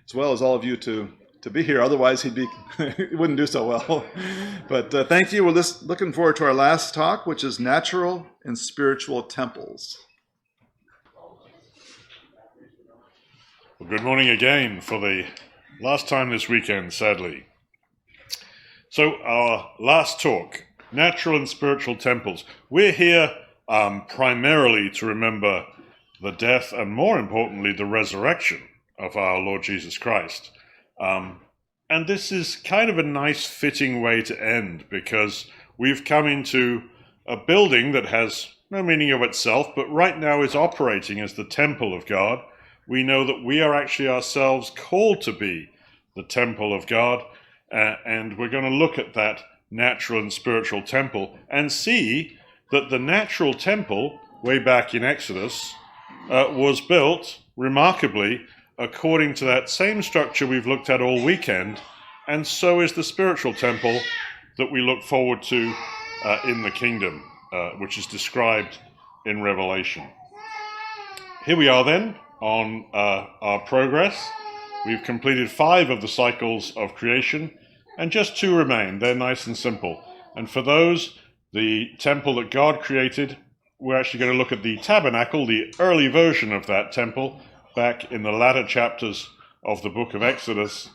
as well as all of you to be here. Otherwise, he wouldn't do so well. But thank you. We're looking forward to our last talk, which is natural and spiritual temples. Well, good morning again for the last time this weekend, sadly. So our last talk, natural and spiritual temples. We're here primarily to remember the death and, more importantly, the resurrection of our Lord Jesus Christ. And this is kind of a nice fitting way to end, because we've come into a building that has no meaning of itself, but right now is operating as the temple of God. We know that we are actually ourselves called to be the temple of God, and we're going to look at that natural and spiritual temple and see that the natural temple, way back in Exodus, was built remarkably according to that same structure we've looked at all weekend, and so is the spiritual temple that we look forward to in the kingdom, which is described in Revelation. Here we are then on our progress. We've completed 5 of the cycles of creation, and just 2 remain. They're nice and simple. And for those, the temple that God created, we're actually going to look at the tabernacle, the early version of that temple, back in the latter chapters of the book of Exodus.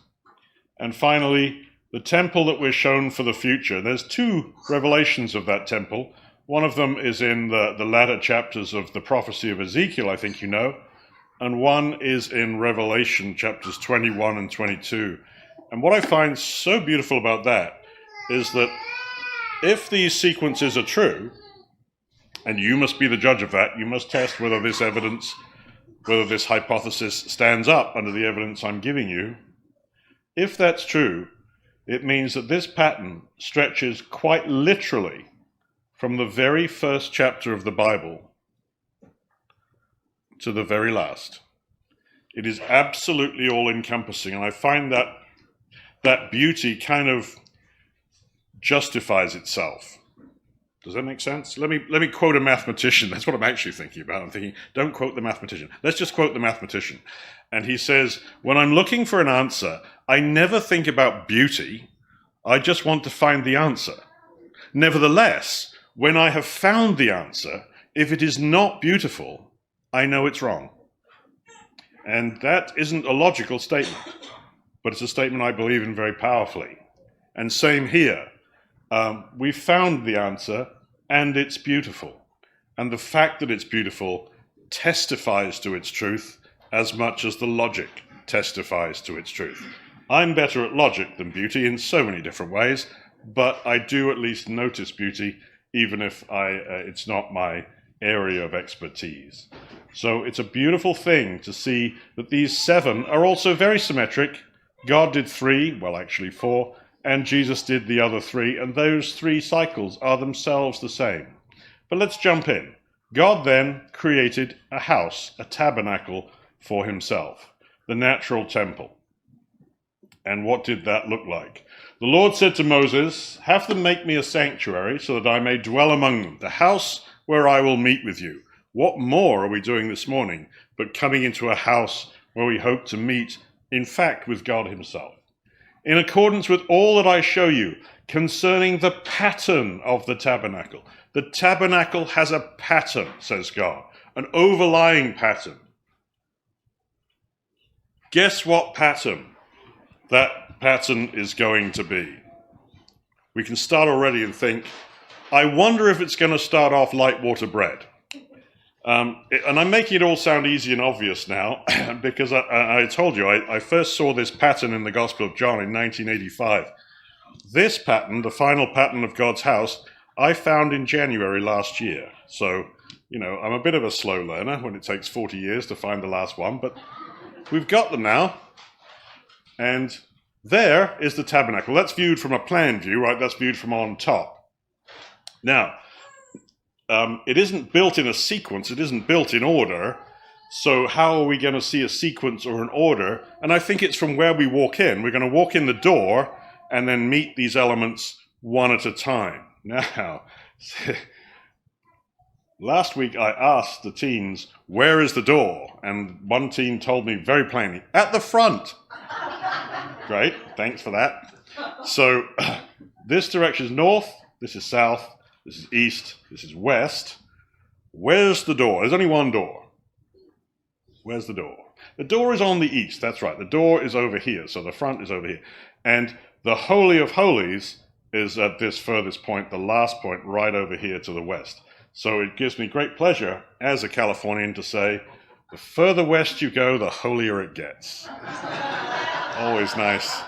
And finally, the temple that we're shown for the future. There's 2 revelations of that temple. One of them is in the latter chapters of the prophecy of Ezekiel, I think you know, and one is in Revelation chapters 21 and 22. And what I find so beautiful about that is that if these sequences are true, and you must be the judge of that, you must test whether this evidence, whether this hypothesis stands up under the evidence I'm giving you. If that's true, it means that this pattern stretches quite literally from the very first chapter of the Bible to the very last. It is absolutely all-encompassing, and I find that beauty kind of justifies itself. Does that make sense? Let me quote a mathematician. That's what I'm actually thinking about. I'm thinking, don't quote the mathematician. Let's just quote the mathematician. And he says, when I'm looking for an answer, I never think about beauty. I just want to find the answer. Nevertheless, when I have found the answer, if it is not beautiful, I know it's wrong. And that isn't a logical statement, but it's a statement I believe in very powerfully. And same here. We've found the answer, and it's beautiful. And the fact that it's beautiful testifies to its truth as much as the logic testifies to its truth. I'm better at logic than beauty in so many different ways, but I do at least notice beauty, even if it's not my area of expertise. So it's a beautiful thing to see that these 7 are also very symmetric. God did 3, well actually 4, and Jesus did the other 3, and those 3 cycles are themselves the same. But let's jump in. God then created a house, a tabernacle for himself, the natural temple. And what did that look like? The Lord said to Moses, have them make me a sanctuary so that I may dwell among them, the house where I will meet with you. What more are we doing this morning but coming into a house where we hope to meet, in fact, with God himself? In accordance with all that I show you concerning the pattern of the tabernacle. The tabernacle has a pattern, says God, an overlying pattern. Guess what pattern that pattern is going to be? We can start already and think, I wonder if it's going to start off light water bread. And I'm making it all sound easy and obvious now, because I told you, I first saw this pattern in the Gospel of John in 1985. This pattern, the final pattern of God's house, I found in January last year. So, I'm a bit of a slow learner when it takes 40 years to find the last one, but we've got them now. And there is the tabernacle. That's viewed from a plan view, right? That's viewed from on top. Now, it isn't built in a sequence. It isn't built in order. So how are we going to see a sequence or an order? And I think it's from where we walk in. We're going to walk in the door and then meet these elements one at a time. Now, last week I asked the teens, where is the door? And one teen told me very plainly, at the front. Great, thanks for that. So this direction is north, this is south, this is east, this is west. Where's the door? There's only one door. Where's the door? The door is on the east, that's right. The door is over here, so the front is over here. And the Holy of Holies is at this furthest point, the last point, right over here to the west. So it gives me great pleasure as a Californian to say, the further west you go, the holier it gets. Always nice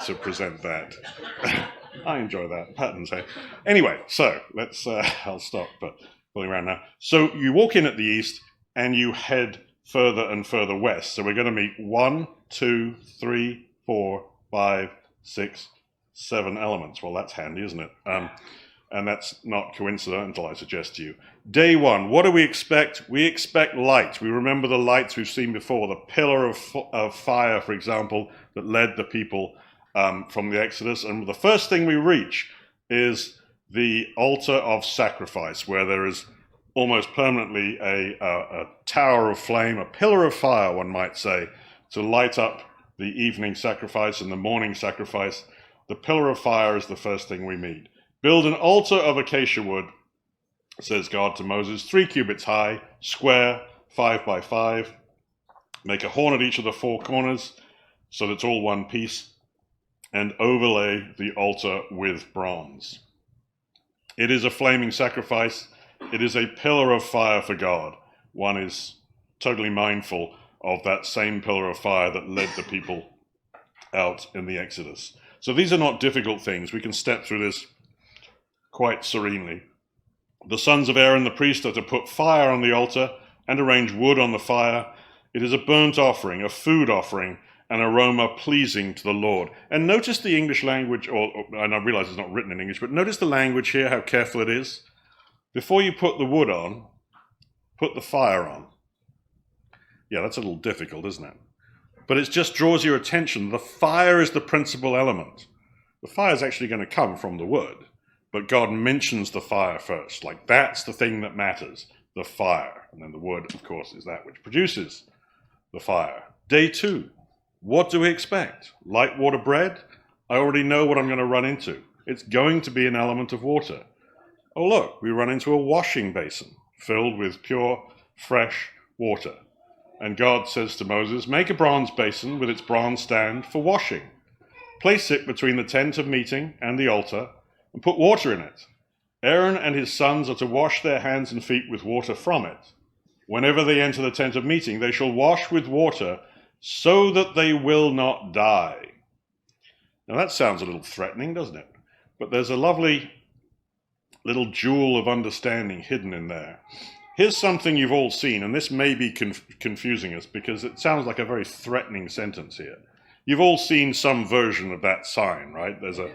to present that. I enjoy that. Patterns, hey? Anyway, so let's, I'll stop pulling around now. So you walk in at the east and you head further and further west. So we're going to meet 1, 2, 3, 4, 5, 6, 7 elements. Well, that's handy, isn't it? And that's not coincidental, I suggest to you. Day 1, what do we expect? We expect light. We remember the lights we've seen before, the pillar of fire, for example, that led the people from the Exodus. And the first thing we reach is the altar of sacrifice, where there is almost permanently a tower of flame, a pillar of fire, one might say, to light up the evening sacrifice and the morning sacrifice. The pillar of fire is the first thing we meet. Build an altar of acacia wood, says God to Moses, 3 cubits high, square, 5 by 5. Make a horn at each of the 4 corners so that it's all one piece, and overlay the altar with bronze. It is a flaming sacrifice. It is a pillar of fire for God. One is totally mindful of that same pillar of fire that led the people out in the Exodus. So these are not difficult things. We can step through this quite serenely. The sons of Aaron the priest are to put fire on the altar and arrange wood on the fire. It is a burnt offering, a food offering, an aroma pleasing to the Lord. And notice the English language, and I realize it's not written in English, but notice the language here, how careful it is. Before you put the wood on, put the fire on. Yeah, that's a little difficult, isn't it? But it just draws your attention. The fire is the principal element. The fire is actually going to come from the wood, but God mentions the fire first. Like, that's the thing that matters, the fire. And then the wood, of course, is that which produces the fire. Day 2, what do we expect? Light water bread? I already know what I'm going to run into. It's going to be an element of water. Oh, look, we run into a washing basin filled with pure, fresh water. And God says to Moses, make a bronze basin with its bronze stand for washing. Place it between the tent of meeting and the altar and put water in it. Aaron and his sons are to wash their hands and feet with water from it. Whenever they enter the tent of meeting, they shall wash with water so that they will not die. Now that sounds a little threatening, doesn't it? But there's a lovely little jewel of understanding hidden in there. Here's something you've all seen, and this may be confusing us because it sounds like a very threatening sentence here. You've all seen some version of that sign, right? There's a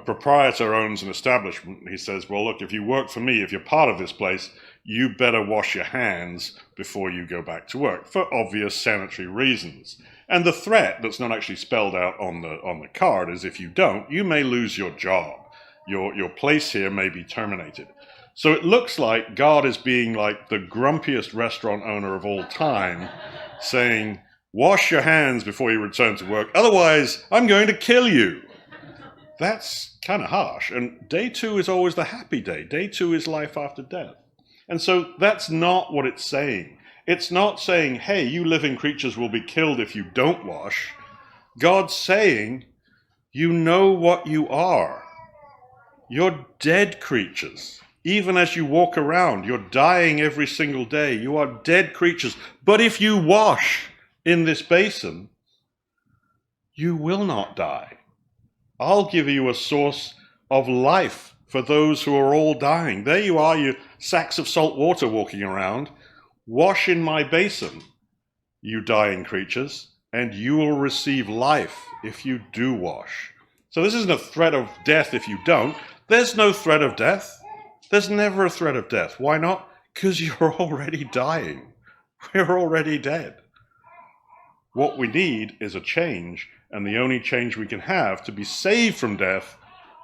proprietor owns an establishment, and he says, well, look, if you work for me, if you're part of this place, you better wash your hands before you go back to work, for obvious sanitary reasons. And the threat that's not actually spelled out on the card is if you don't, you may lose your job. Your place here may be terminated. So it looks like God is being like the grumpiest restaurant owner of all time, saying, wash your hands before you return to work, otherwise I'm going to kill you. That's kind of harsh. And day 2 is always the happy day. Day 2 is life after death. And so that's not what it's saying. It's not saying, hey, you living creatures will be killed if you don't wash. God's saying, you know what you are. You're dead creatures. Even as you walk around, you're dying every single day. You are dead creatures. But if you wash in this basin, you will not die. I'll give you a source of life for those who are all dying. There you are, you sacks of salt water walking around. Wash in my basin, you dying creatures, and you will receive life if you do wash. So this isn't a threat of death if you don't. There's no threat of death. There's never a threat of death. Why not? Because you're already dying. We're already dead. What we need is a change, and the only change we can have to be saved from death,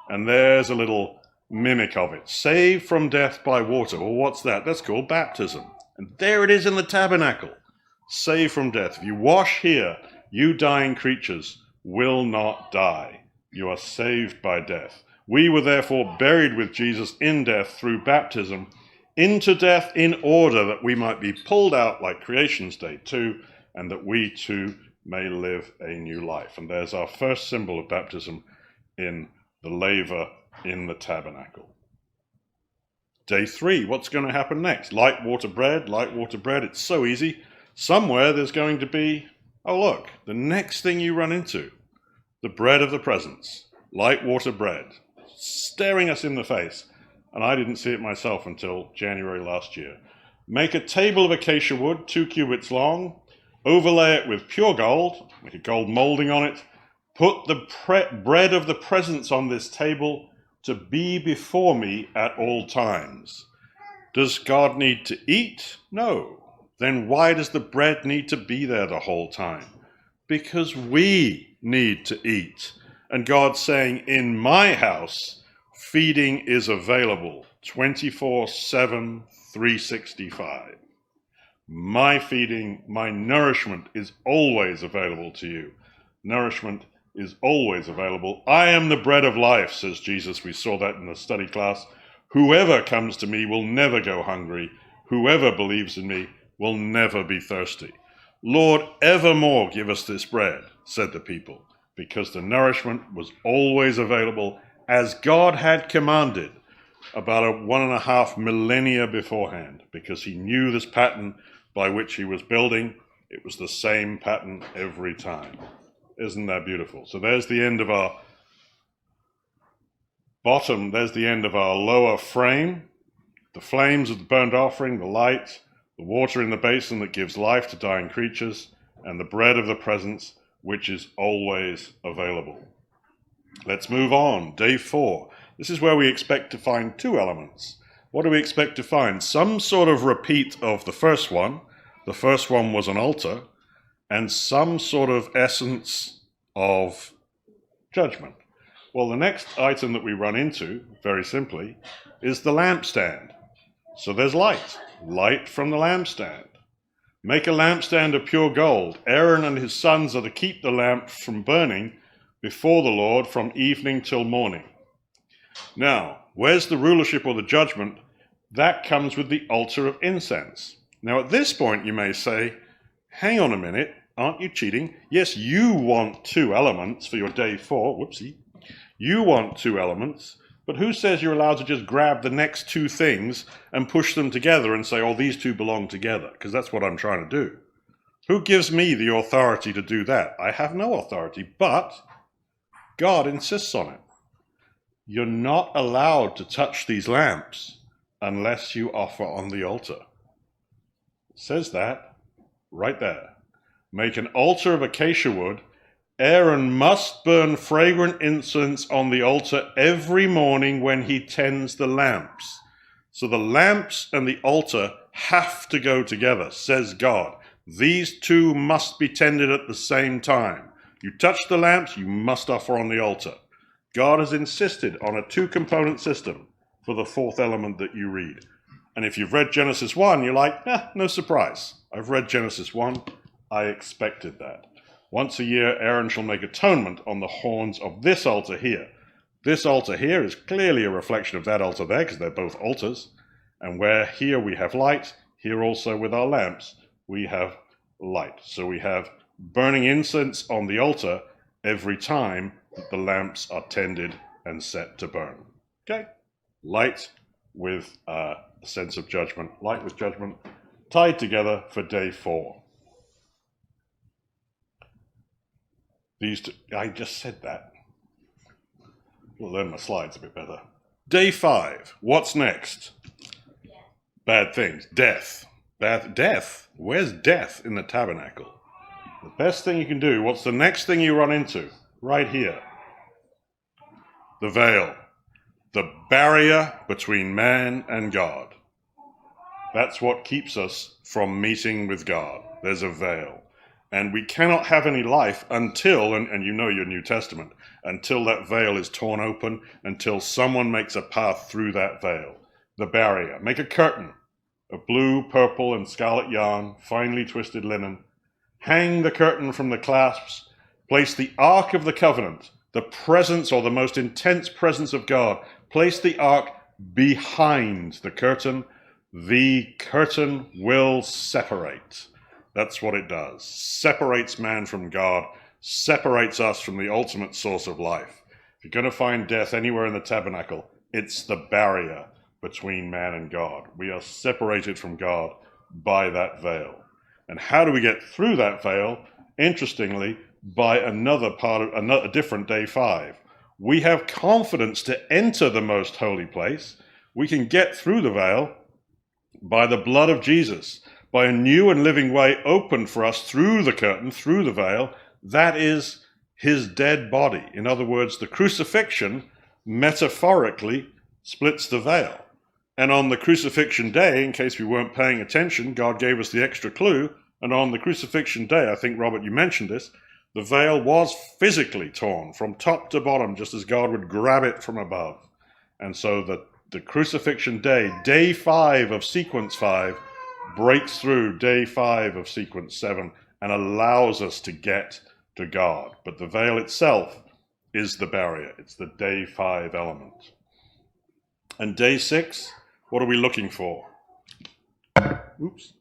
and there's a little mimic of it. Saved from death by water. Well, what's that? That's called baptism. And there it is in the tabernacle. Saved from death. If you wash here, you dying creatures will not die. You are saved by death. We were therefore buried with Jesus in death through baptism into death, in order that we might be pulled out like creation's day too, and that we too may live a new life. And there's our first symbol of baptism in the laver in the tabernacle. Day 3, what's going to happen next? Light water bread, it's so easy. Somewhere there's going to be, oh look, the next thing you run into, the bread of the presence, light water bread, staring us in the face. And I didn't see it myself until January last year. Make a table of acacia wood, 2 cubits long, overlay it with pure gold, make a gold molding on it, put the bread of the presence on this table to be before me at all times. Does God need to eat? No. Then why does the bread need to be there the whole time? Because we need to eat. And God's saying, in my house, feeding is available 24/7, 365. My feeding, my nourishment is always available to you. Nourishment is always available. I am the bread of life, says Jesus. We saw that in the study class. Whoever comes to me will never go hungry. Whoever believes in me will never be thirsty. Lord, evermore give us this bread, said the people, because the nourishment was always available as God had commanded about 1.5 millennia beforehand, because he knew this pattern by which he was building. It was the same pattern every time. Isn't that beautiful? So there's the end of our bottom, there's the end of our lower frame, the flames of the burnt offering, the light, the water in the basin that gives life to dying creatures, and the bread of the presence, which is always available. Let's move on. Day 4. This is where we expect to find 2 elements. What do we expect to find? Some sort of repeat of the first one. The first one was an altar, and some sort of essence of judgment. Well, the next item that we run into, very simply, is the lampstand. So there's light from the lampstand. Make a lampstand of pure gold. Aaron and his sons are to keep the lamp from burning before the Lord from evening till morning. Now, where's the rulership or the judgment? That comes with the altar of incense. Now, at this point, you may say, hang on a minute, aren't you cheating? Yes, you want 2 elements for your day 4. Whoopsie. You want 2 elements, but who says you're allowed to just grab the next 2 things and push them together and say, oh, these 2 belong together? Because that's what I'm trying to do. Who gives me the authority to do that? I have no authority, but God insists on it. You're not allowed to touch these lamps unless you offer on the altar. It says that right there. Make an altar of acacia wood. Aaron must burn fragrant incense on the altar every morning when he tends the lamps. So the lamps and the altar have to go together, says God. These 2 must be tended at the same time. You touch the lamps, you must offer on the altar. God has insisted on a 2-component system for the 4th element that you read. And if you've read Genesis 1, you're like, no surprise. I've read Genesis 1. I expected that. Once a year, Aaron shall make atonement on the horns of this altar here. This altar here is clearly a reflection of that altar there, because they're both altars. And where here we have light, here also with our lamps, we have light. So we have burning incense on the altar every time that the lamps are tended and set to burn. Okay? Light with a sense of judgment, light with judgment, tied together for day 4. I just said that. We'll learn my slides a bit better. Day 5. What's next? Bad things. Death. Death? Where's death in the tabernacle? The best thing you can do, what's the next thing you run into? Right here. The veil. The barrier between man and God. That's what keeps us from meeting with God. There's a veil. And we cannot have any life until, and you know your New Testament, until that veil is torn open, until someone makes a path through that veil. The barrier. Make a curtain of blue, purple, and scarlet yarn, finely twisted linen. Hang the curtain from the clasps, Place the Ark of the Covenant, the presence or the most intense presence of God. Place the Ark behind the curtain. The curtain will separate. That's what it does. Separates man from God, separates us from the ultimate source of life. If you're going to find death anywhere in the tabernacle, it's the barrier between man and God. We are separated from God by that veil. And how do we get through that veil? Interestingly, by a different day 5. We have confidence to enter the most holy place. We can get through the veil by the blood of Jesus, by a new and living way opened for us through the curtain, through the veil. That is his dead body. In other words, the crucifixion metaphorically splits the veil. And on the crucifixion day, in case we weren't paying attention, God gave us the extra clue. And on the crucifixion day, I think, Robert, you mentioned this, the veil was physically torn from top to bottom, just as God would grab it from above. And so the crucifixion day, day 5 of sequence 5, breaks through day 5 of sequence 7 and allows us to get to God. But the veil itself is the barrier. It's the day 5 element. And day 6, what are we looking for? Oops.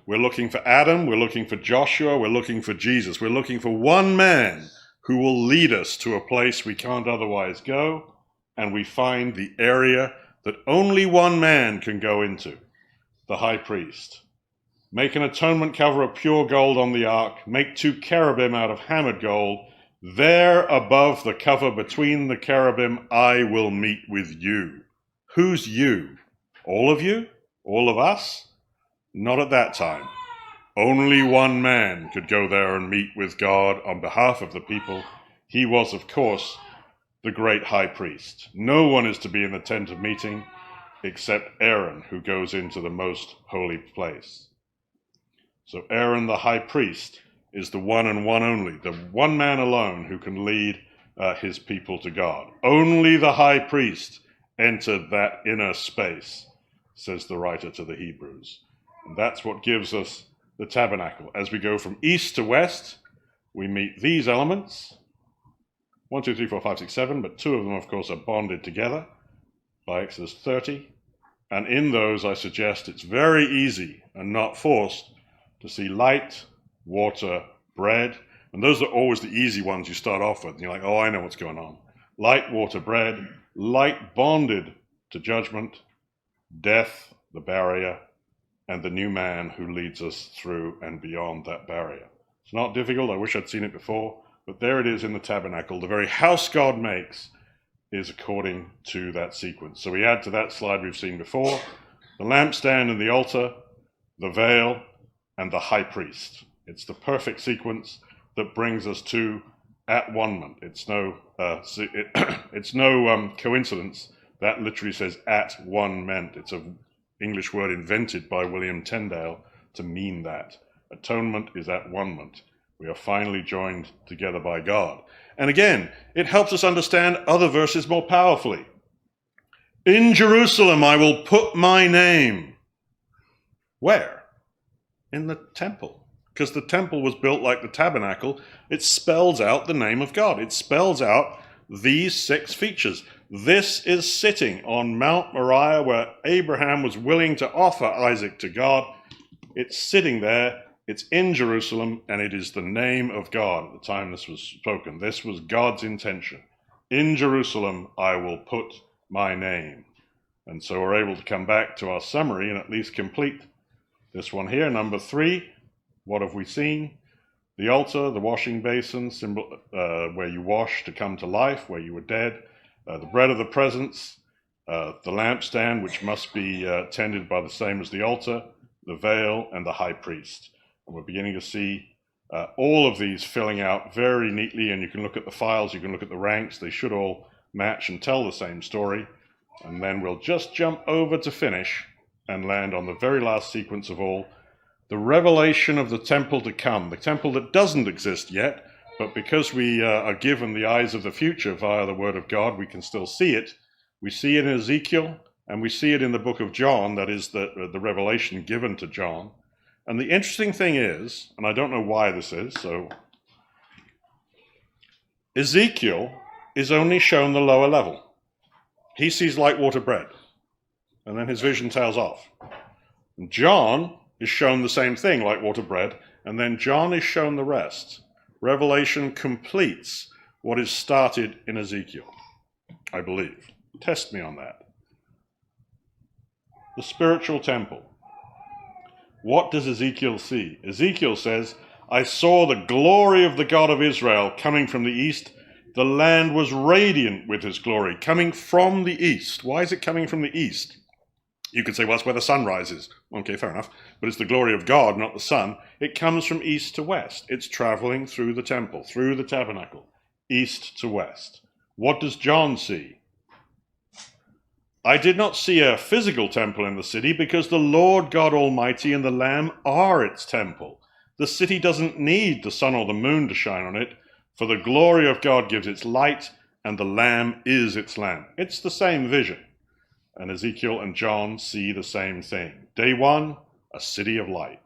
We're looking for Adam, we're looking for Joshua, we're looking for Jesus. We're looking for one man who will lead us to a place we can't otherwise go, and we find the area that only one man can go into, the high priest. Make an atonement cover of pure gold on the ark, make 2 cherubim out of hammered gold. There above the cover between the cherubim, I will meet with you. Who's you? All of you? All of us? Not at that time. Only one man could go there and meet with God on behalf of the people. He was, of course, the great high priest. No one is to be in the tent of meeting except Aaron, who goes into the most holy place. So Aaron, the high priest, is the one and one only, the one man alone who can lead his people to God. Only the high priest entered that inner space, says the writer to the Hebrews. And that's what gives us the tabernacle. As we go from east to west, we meet these elements. 1, 2, 3, 4, 5, 6, 7, but 2 of them, of course, are bonded together by Exodus 30. And in those, I suggest it's very easy and not forced to see light, water, bread. And those are always the easy ones you start off with. And you're like, oh, I know what's going on. Light, water, bread, light bonded to judgment, death, the barrier, and the new man who leads us through and beyond that barrier. It's not difficult. I wish I'd seen it before, but there it is in the tabernacle. The very house God makes is according to that sequence. So we add to that slide we've seen before, the lampstand and the altar, the veil, and the high priest. It's the perfect sequence that brings us to at-one-ment. It's no coincidence. That literally says at-one-ment. It's an English word invented by William Tyndale to mean that. Atonement is at-one-ment. We are finally joined together by God. And again, it helps us understand other verses more powerfully. In Jerusalem I will put my name. Where? In the temple. Because the temple was built like the tabernacle. It spells out the name of God. It spells out these 6 features. This is sitting on Mount Moriah where Abraham was willing to offer Isaac to God. It's sitting there. It's in Jerusalem, and it is the name of God at the time this was spoken. This was God's intention. In Jerusalem, I will put my name. And so we're able to come back to our summary and at least complete this one here. Number 3, what have we seen? The altar, the washing basin, symbol where you wash to come to life, where you were dead. The bread of the presence, the lampstand, which must be tended by the same as the altar, the veil, and the high priest. And we're beginning to see all of these filling out very neatly, and you can look at the files, you can look at the ranks, they should all match and tell the same story. And then we'll just jump over to finish and land on the very last sequence of all, the revelation of the temple to come, the temple that doesn't exist yet, but because we are given the eyes of the future via the word of God, we can still see it. We see it in Ezekiel, and we see it in the book of John, that is the revelation given to John. And the interesting thing is, and I don't know why this is, so Ezekiel is only shown the lower level. He sees light water bread, and then his vision tails off. And John is shown the same thing, light water bread, and then John is shown the rest. Revelation completes what is started in Ezekiel, I believe. Test me on that. The spiritual temple. What does Ezekiel see? Ezekiel says, I saw the glory of the God of Israel coming from the east. The land was radiant with his glory, coming from the east. Why is it coming from the east? You could say, well, that's where the sun rises. Okay, fair enough. But it's the glory of God, not the sun. It comes from east to west. It's traveling through the temple, through the tabernacle, east to west. What does John see? I did not see a physical temple in the city because the Lord God Almighty and the Lamb are its temple. The city doesn't need the sun or the moon to shine on it, for the glory of God gives its light, and the Lamb is its lamp. It's the same vision. And Ezekiel and John see the same thing. Day 1, a city of light.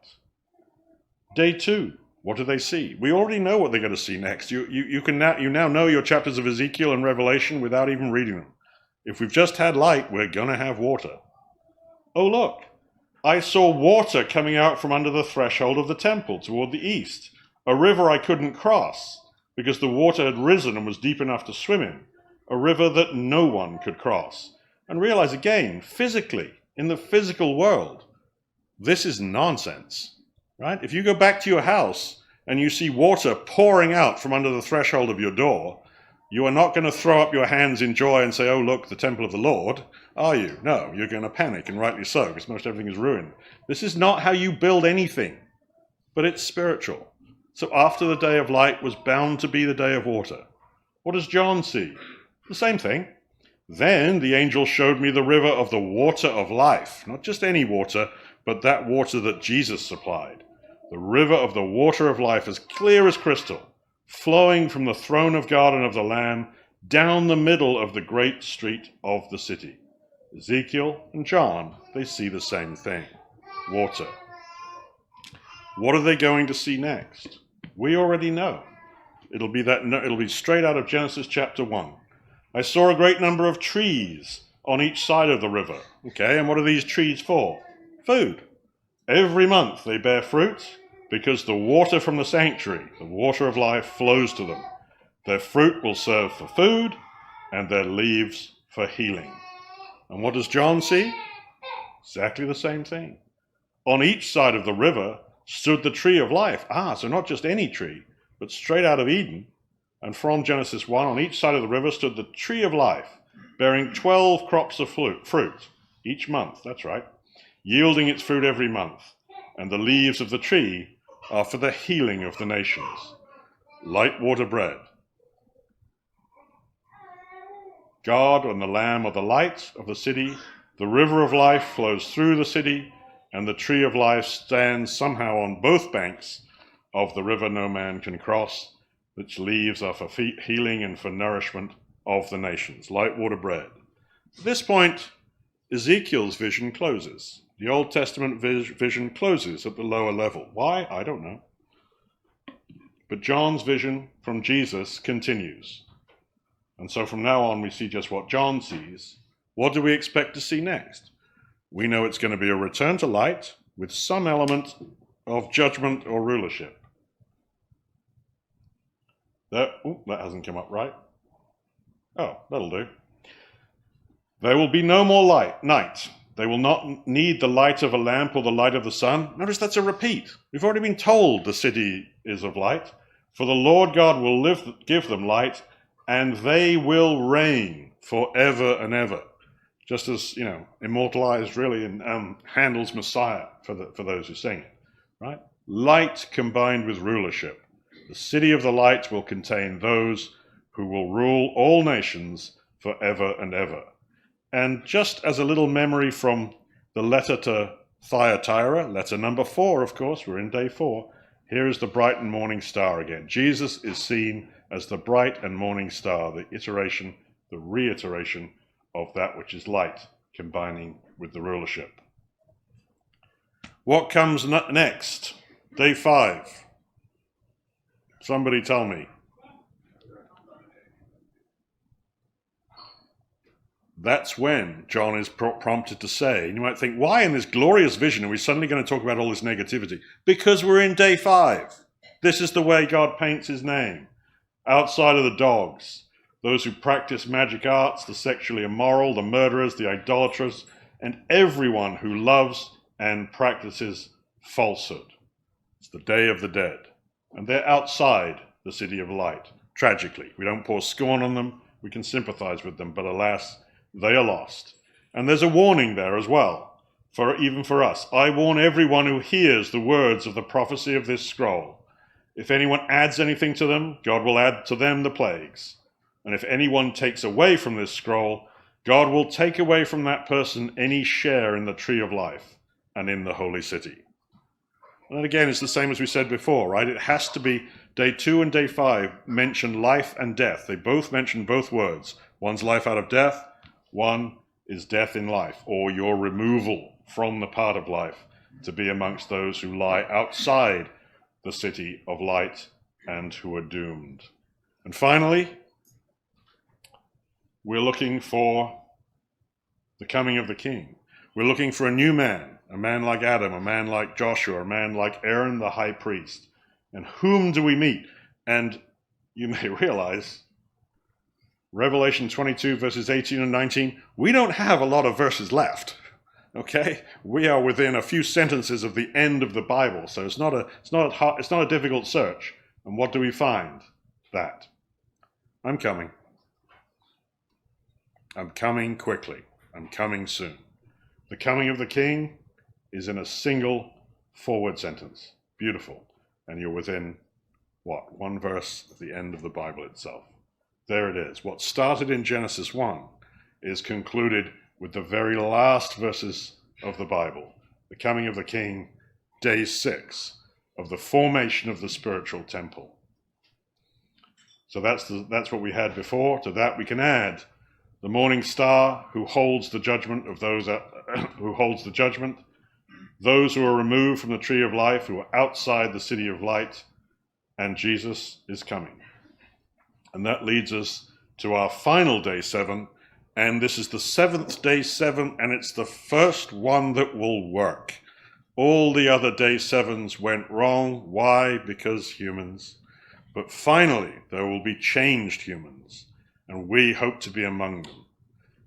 Day 2, what do they see? We already know what they're going to see next. You now know your chapters of Ezekiel and Revelation without even reading them. If we've just had light, we're going to have water. Oh, look, I saw water coming out from under the threshold of the temple toward the east, a river I couldn't cross because the water had risen and was deep enough to swim in, a river that no one could cross. And realize again, physically, in the physical world, this is nonsense, right? If you go back to your house and you see water pouring out from under the threshold of your door, you are not going to throw up your hands in joy and say, oh, look, the temple of the Lord, are you? No, you're going to panic, and rightly so, because most everything is ruined. This is not how you build anything, but it's spiritual. So after the day of light was bound to be the day of water. What does John see? The same thing. Then the angel showed me the river of the water of life, not just any water, but that water that Jesus supplied. The river of the water of life, as clear as crystal, flowing from the throne of God and of the Lamb down the middle of the great street of the city. Ezekiel and John, they see the same thing. Water. What are they going to see next? We already know. It'll be straight out of Genesis chapter 1. I saw a great number of trees on each side of the river. Okay, and what are these trees for? Food. Every month they bear fruit because the water from the sanctuary, the water of life, flows to them. Their fruit will serve for food and their leaves for healing. And what does John see? Exactly the same thing. On each side of the river stood the tree of life. So not just any tree, but straight out of Eden. And from Genesis 1, on each side of the river stood the tree of life, bearing 12 crops of fruit each month, that's right, yielding its fruit every month. And the leaves of the tree are for the healing of the nations. Light water bread. God and the Lamb are the light of the city. The river of life flows through the city, and the tree of life stands somehow on both banks of the river no man can cross, which leaves are for healing and for nourishment of the nations. Light water bread. At this point, Ezekiel's vision closes. The Old Testament vision closes at the lower level. Why? I don't know. But John's vision from Jesus continues. And so from now on, we see just what John sees. What do we expect to see next? We know it's going to be a return to light with some element of judgment or rulership. That hasn't come up right. Oh, that'll do. There will be no more night. They will not need the light of a lamp or the light of the sun. Notice that's a repeat. We've already been told the city is of light. For the Lord God will give them light, and they will reign forever and ever. Just as, immortalized really in Handel's Messiah for those who sing it, right? Light combined with rulership. The city of the light will contain those who will rule all nations forever and ever. And just as a little memory from the letter to Thyatira, letter number 4, of course, we're in day 4, here is the bright and morning star again. Jesus is seen as the bright and morning star, the reiteration of that which is light, combining with the rulership. What comes next? Day 5. Somebody tell me. that's when John is prompted to say, and you might think, why in this glorious vision are we suddenly going to talk about all this negativity? Because we're in day 5. This is the way God paints his name. Outside of the dogs, those who practice magic arts, the sexually immoral, the murderers, the idolaters, and everyone who loves and practices falsehood. It's the day of the dead. And they're outside the city of light. Tragically, we don't pour scorn on them. We can sympathize with them, but alas, they are lost. And there's a warning there as well, even for us. I warn everyone who hears the words of the prophecy of this scroll. If anyone adds anything to them, God will add to them the plagues. And if anyone takes away from this scroll, God will take away from that person any share in the tree of life and in the holy city. And again, it's the same as we said before, right? It has to be day 2 and day 5 mention life and death. They both mention both words. One's life out of death, one is death in life, or your removal from the path of life to be amongst those who lie outside the city of light and who are doomed. And finally, we're looking for the coming of the King. We're looking for a new man, a man like Adam, a man like Joshua, a man like Aaron the high priest. And whom do we meet? And you may realize, Revelation 22 verses 18 and 19, we don't have a lot of verses left. Okay? We are within a few sentences of the end of the Bible, so it's not a difficult search. And what do we find? That I'm coming. I'm coming quickly. I'm coming soon. The coming of the King is in a single forward sentence. Beautiful. And you're within, one verse at the end of the Bible itself. There it is. What started in Genesis 1 is concluded with the very last verses of the Bible. The coming of the King, day 6 of the formation of the spiritual temple. So that's what we had before. To that we can add the morning star who holds the judgment of those those who are removed from the tree of life, who are outside the city of light, and Jesus is coming. And that leads us to our final day 7, and this is the 7th day 7, and it's the first one that will work. All the other day 7s went wrong. Why? Because humans. But finally, there will be changed humans, and we hope to be among them.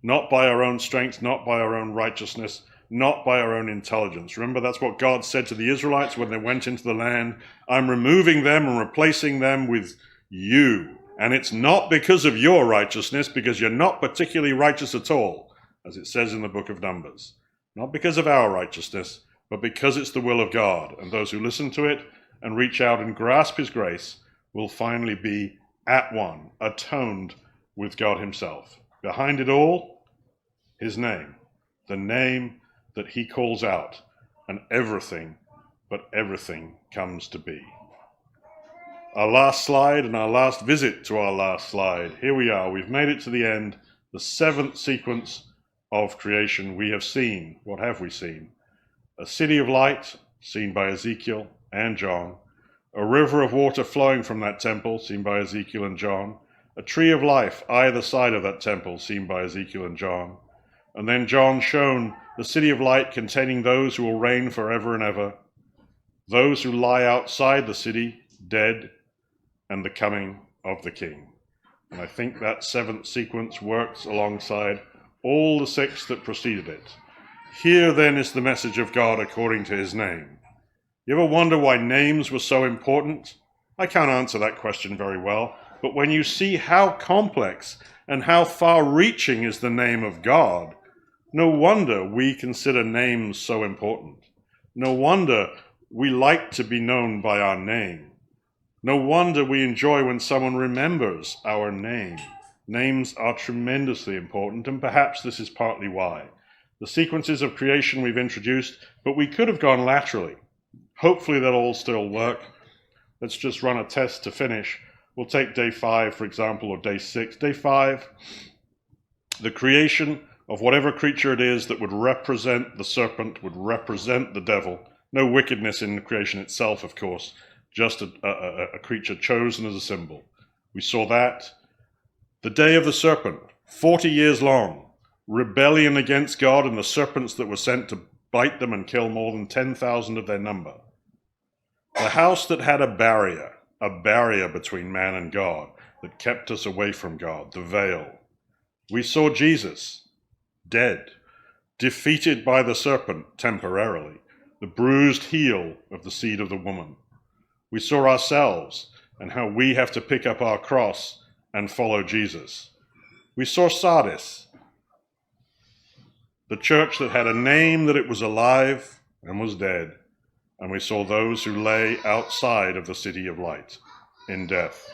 Not by our own strength, not by our own righteousness, not by our own intelligence. Remember, that's what God said to the Israelites when they went into the land. I'm removing them and replacing them with you. And it's not because of your righteousness, because you're not particularly righteous at all, as it says in the book of Numbers. Not because of our righteousness, but because it's the will of God. And those who listen to it and reach out and grasp his grace will finally be at one, atoned with God himself. Behind it all, his name, the name that he calls out, and everything but everything comes to be. Our last slide and our last visit to our last slide. Here we are. We've made it to the end, the 7th sequence of creation. We have seen, what have we seen? A city of light, seen by Ezekiel and John. A river of water flowing from that temple, seen by Ezekiel and John. A tree of life either side of that temple, seen by Ezekiel and John. And then John shown the city of light containing those who will reign forever and ever, those who lie outside the city, dead, and the coming of the King. And I think that 7th sequence works alongside all the 6 that preceded it. Here then is the message of God according to his name. You ever wonder why names were so important? I can't answer that question very well, but when you see how complex and how far-reaching is the name of God, no wonder we consider names so important. No wonder we like to be known by our name. No wonder we enjoy when someone remembers our name. Names are tremendously important, and perhaps this is partly why. The sequences of creation we've introduced, but we could have gone laterally. Hopefully that'll all still work. Let's just run a test to finish. We'll take day 5, for example, or day 6. Day 5, the creation of whatever creature it is that would represent the serpent, would represent the devil. No wickedness in the creation itself, of course, just a creature chosen as a symbol. We saw that. The day of the serpent, 40 years long, rebellion against God and the serpents that were sent to bite them and kill more than 10,000 of their number. The house that had a barrier between man and God that kept us away from God, the veil. We saw Jesus, dead, defeated by the serpent temporarily, the bruised heel of the seed of the woman. We saw ourselves and how we have to pick up our cross and follow Jesus. We saw Sardis, the church that had a name that it was alive and was dead, and we saw those who lay outside of the city of light in death.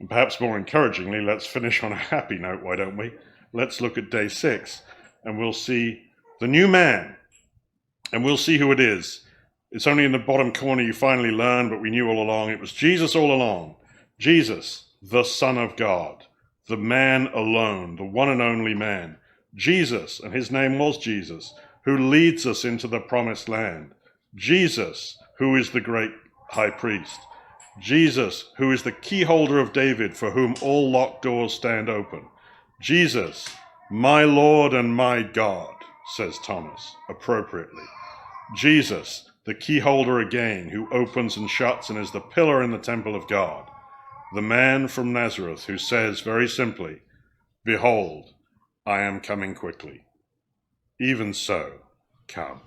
And perhaps more encouragingly, let's finish on a happy note, why don't we? Let's look at day 6, and we'll see the new man, and we'll see who it is. It's only in the bottom corner you finally learn, but we knew all along. It was Jesus all along. Jesus, the Son of God, the man alone, the one and only man. Jesus, and his name was Jesus, who leads us into the promised land. Jesus, who is the great high priest. Jesus, who is the key holder of David, for whom all locked doors stand open. Jesus, my Lord and my God, says Thomas, appropriately. Jesus, the key holder again, who opens and shuts and is the pillar in the temple of God. The man from Nazareth who says very simply, "Behold, I am coming quickly. Even so, come."